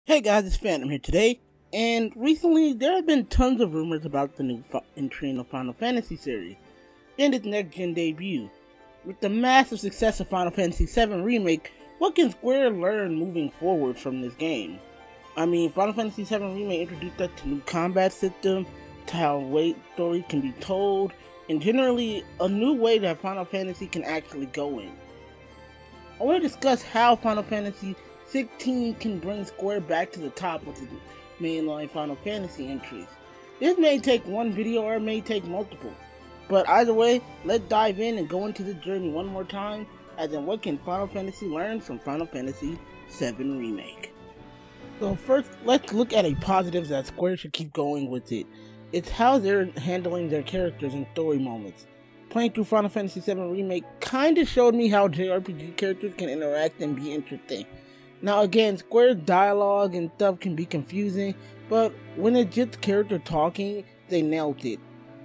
Hey guys, it's Phantom here today, and recently there have been tons of rumors about the new entry in the Final Fantasy series and its next-gen debut. With the massive success of Final Fantasy VII Remake, what can Square learn moving forward from this game? I mean, Final Fantasy VII Remake introduced us to new combat system, to how stories can be told, and generally a new way that Final Fantasy can actually go in. I want to discuss how Final Fantasy 16 can bring Square back to the top with the mainline Final Fantasy entries. This may take one video or it may take multiple, but either way, let's dive in and go into the journey one more time, as in what can Final Fantasy learn from Final Fantasy VII Remake. So first, let's look at a positives that Square should keep going with it. It's how they're handling their characters in story moments. Playing through Final Fantasy VII Remake kinda showed me how JRPG characters can interact and be interesting. Now again, Square's dialogue and stuff can be confusing, but when it's just character talking, they nailed it.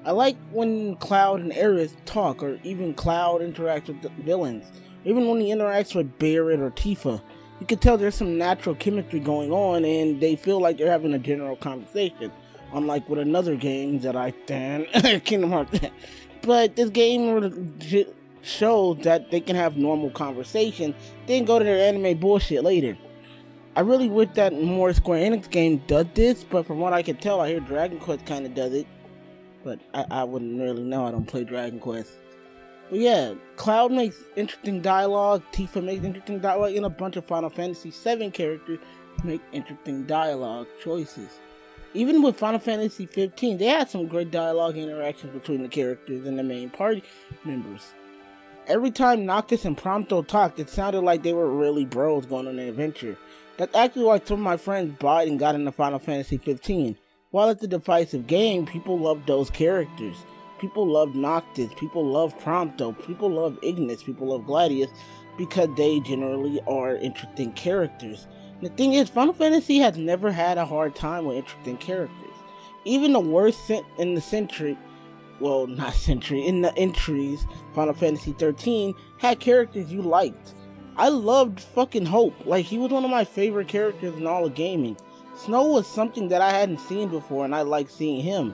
I like when Cloud and Aerith talk, or even Cloud interacts with the villains. Even when he interacts with Barret or Tifa, you can tell there's some natural chemistry going on and they feel like they're having a general conversation. Unlike with another game that I stand, Kingdom Hearts. But this game shows that they can have normal conversation, then go to their anime bullshit later. I really wish that more Square Enix game does this, but from what I can tell, I hear Dragon Quest kinda does it. But I wouldn't really know, I don't play Dragon Quest. But yeah, Cloud makes interesting dialogue, Tifa makes interesting dialogue, and a bunch of Final Fantasy VII characters make interesting dialogue choices. Even with Final Fantasy 15, they had some great dialogue interactions between the characters and the main party members. Every time Noctis and Prompto talked, it sounded like they were really bros going on an adventure. That's actually why some of my friends bought and got into Final Fantasy 15. While it's a divisive game, people love those characters. People love Noctis, people love Prompto, people love Ignis, people love Gladius, because they generally are interesting characters. The thing is, Final Fantasy has never had a hard time with interesting characters. Even the worst in the century, well, not century, in the entries, Final Fantasy 13 had characters you liked. I loved fucking Hope. Like, he was one of my favorite characters in all of gaming. Snow was something that I hadn't seen before, and I liked seeing him.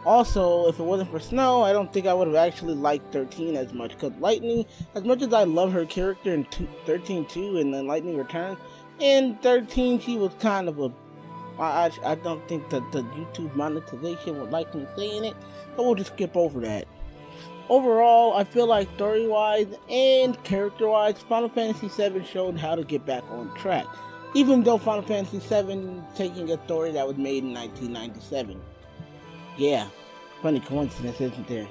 Also, if it wasn't for Snow, I don't think I would have actually liked 13 as much, because Lightning, as much as I love her character in 13 too, and then Lightning Returns, in 13 she was kind of a, I don't think that the YouTube monetization would like me saying it, so we'll just skip over that. Overall, I feel like story-wise and character-wise, Final Fantasy VII showed how to get back on track, even though Final Fantasy VII taking a story that was made in 1997. Yeah, funny coincidence, isn't there?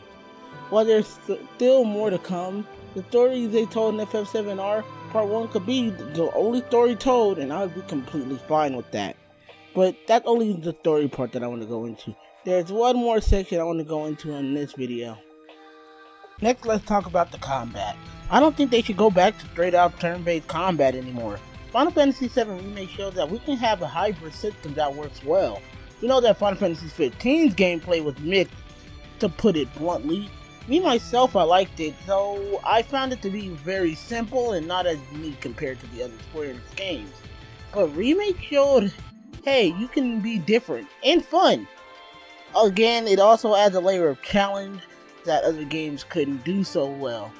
While there's still more to come, the stories they told in FF7R Part 1 could be the only story told, and I would be completely fine with that. But that's only the story part that I want to go into. There's one more section I want to go into in this video. Next, let's talk about the combat. I don't think they should go back to straight out turn-based combat anymore. Final Fantasy VII Remake shows that we can have a hybrid system that works well. We know that Final Fantasy 15's gameplay was mixed, to put it bluntly. Me myself, I liked it, though I found it to be very simple and not as unique compared to the other Square Enix games. But Remake showed, hey, you can be different and fun. Again, it also adds a layer of challenge that other games couldn't do so well.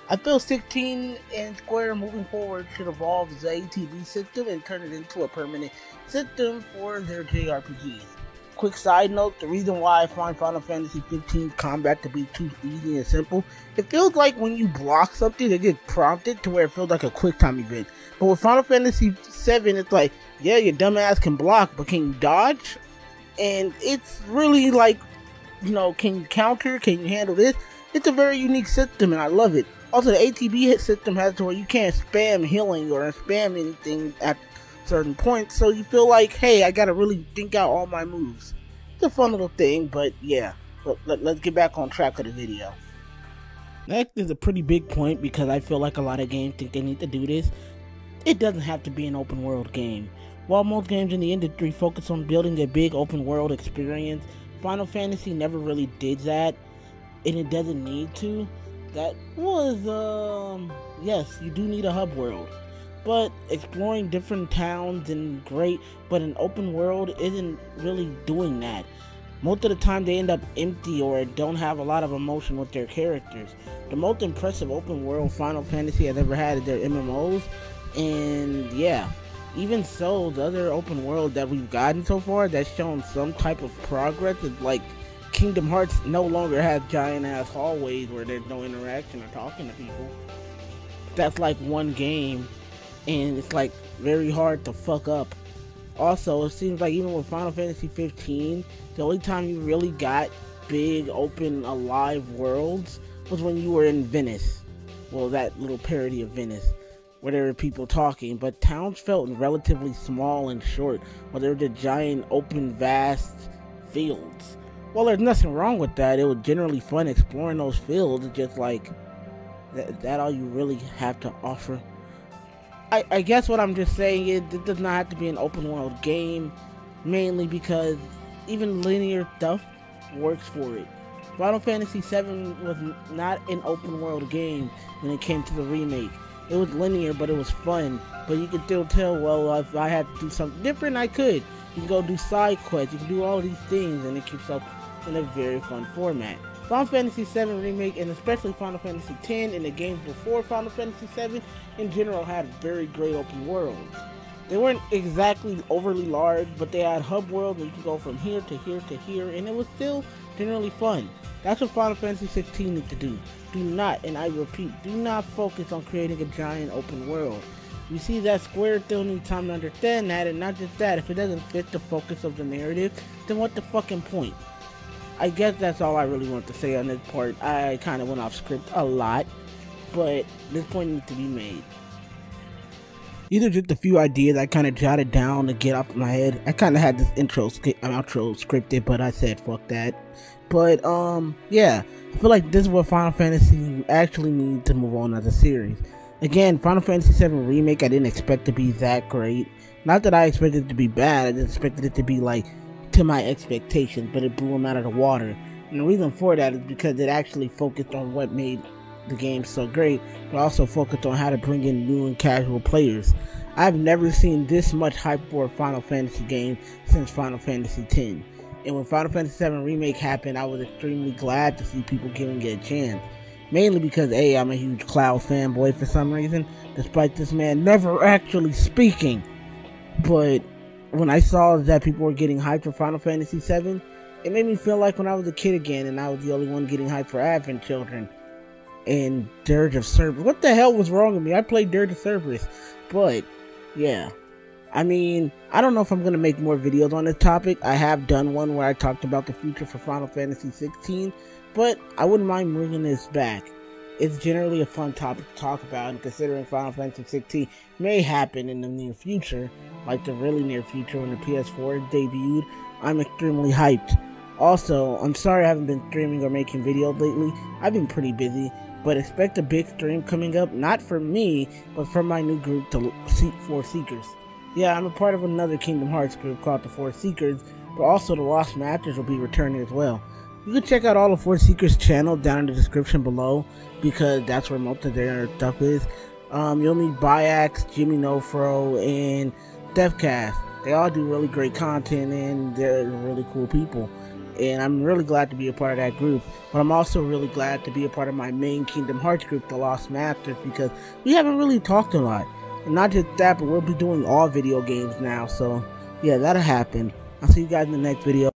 I feel 16 and Square moving forward should evolve the ATB system and turn it into a permanent system for their JRPGs. Quick side note, the reason why I find Final Fantasy 15's combat to be too easy and simple, it feels like when you block something, it gets prompted to where it feels like a quick time event. But with Final Fantasy 7, it's like, yeah, your dumbass can block, but can you dodge? And it's really like, you know, can you counter? Can you handle this? It's a very unique system and I love it. Also, the ATB hit system has to where you can't spam healing or spam anything at certain points, so you feel like, hey, I gotta really think out all my moves. It's a fun little thing, but yeah, let's get back on track of the video. Next is a pretty big point because I feel like a lot of games think they need to do this. It doesn't have to be an open world game. While most games in the industry focus on building a big open world experience, Final Fantasy never really did that, and it doesn't need to. That was, yes, you do need a hub world. but exploring different towns and great, but an open world isn't really doing that. Most of the time they end up empty or don't have a lot of emotion with their characters. The most impressive open world Final Fantasy has ever had is their MMOs, and yeah, even so, the other open world that we've gotten so far that's shown some type of progress is like Kingdom Hearts no longer has giant ass hallways where there's no interaction or talking to people. That's like one game, and it's like very hard to fuck up. Also, it seems like even with Final Fantasy 15, the only time you really got big, open, alive worlds was when you were in Venice. Well, that little parody of Venice, where there were people talking, but towns felt relatively small and short, while they were the giant, open, vast fields. Well, there's nothing wrong with that. It was generally fun exploring those fields. It's just like, that all you really have to offer. I guess what I'm just saying is it does not have to be an open world game, mainly because even linear stuff works for it. Final Fantasy VII was not an open world game when it came to the remake. It was linear, but it was fun. But you could still tell, well, if I had to do something different, I could. You can go do side quests, you can do all these things, and it keeps up in a very fun format. Final Fantasy VII Remake, and especially Final Fantasy X and the games before Final Fantasy VII, in general had very great open worlds. They weren't exactly overly large, but they had hub worlds where you could go from here to here to here, and it was still generally fun. That's what Final Fantasy 16 needs to do. Do not, and I repeat, do not focus on creating a giant open world. You see that Square still needs time to understand that, and not just that, if it doesn't fit the focus of the narrative, then what the fucking point? I guess that's all I really want to say on this part. I kind of went off script a lot, but this point needs to be made. These are just a few ideas I kind of jotted down to get off my head. I kind of had this outro scripted, but I said fuck that. But yeah, I feel like this is what Final Fantasy actually needs to move on as a series. Again, Final Fantasy VII Remake I didn't expect to be that great. Not that I expected it to be bad, I just expected it to be like to my expectations, but it blew them out of the water. And the reason for that is because it actually focused on what made the game so great, but also focused on how to bring in new and casual players. I've never seen this much hype for a Final Fantasy game since Final Fantasy X. And when Final Fantasy VII Remake happened, I was extremely glad to see people giving it a chance. Mainly because A, I'm a huge Cloud fanboy for some reason, despite this man never actually speaking. But when I saw that people were getting hyped for Final Fantasy VII, it made me feel like when I was a kid again and I was the only one getting hyped for Advent Children and Dirge of Cerberus. What the hell was wrong with me? I played Dirge of Cerberus, but yeah. I mean, I don't know if I'm going to make more videos on this topic. I have done one where I talked about the future for Final Fantasy 16, but I wouldn't mind bringing this back. It's generally a fun topic to talk about, and considering Final Fantasy 16 may happen in the near future, like the really near future when the PS4 debuted, I'm extremely hyped. Also, I'm sorry I haven't been streaming or making videos lately. I've been pretty busy, but expect a big stream coming up, not from me, but from my new group, the Four Seekers. Yeah, I'm a part of another Kingdom Hearts group called the Four Seekers, but also the Lost Masters will be returning as well. You can check out all the Four Seekers channel down in the description below, because that's where most of their stuff is. You'll meet Byax, Jimmy Nofro, and Deathcast. They all do really great content, and they're really cool people. And I'm really glad to be a part of that group, but I'm also really glad to be a part of my main Kingdom Hearts group, the Lost Masters, because we haven't really talked a lot. And not just that, but we'll be doing all video games now, so yeah, that'll happen. I'll see you guys in the next video.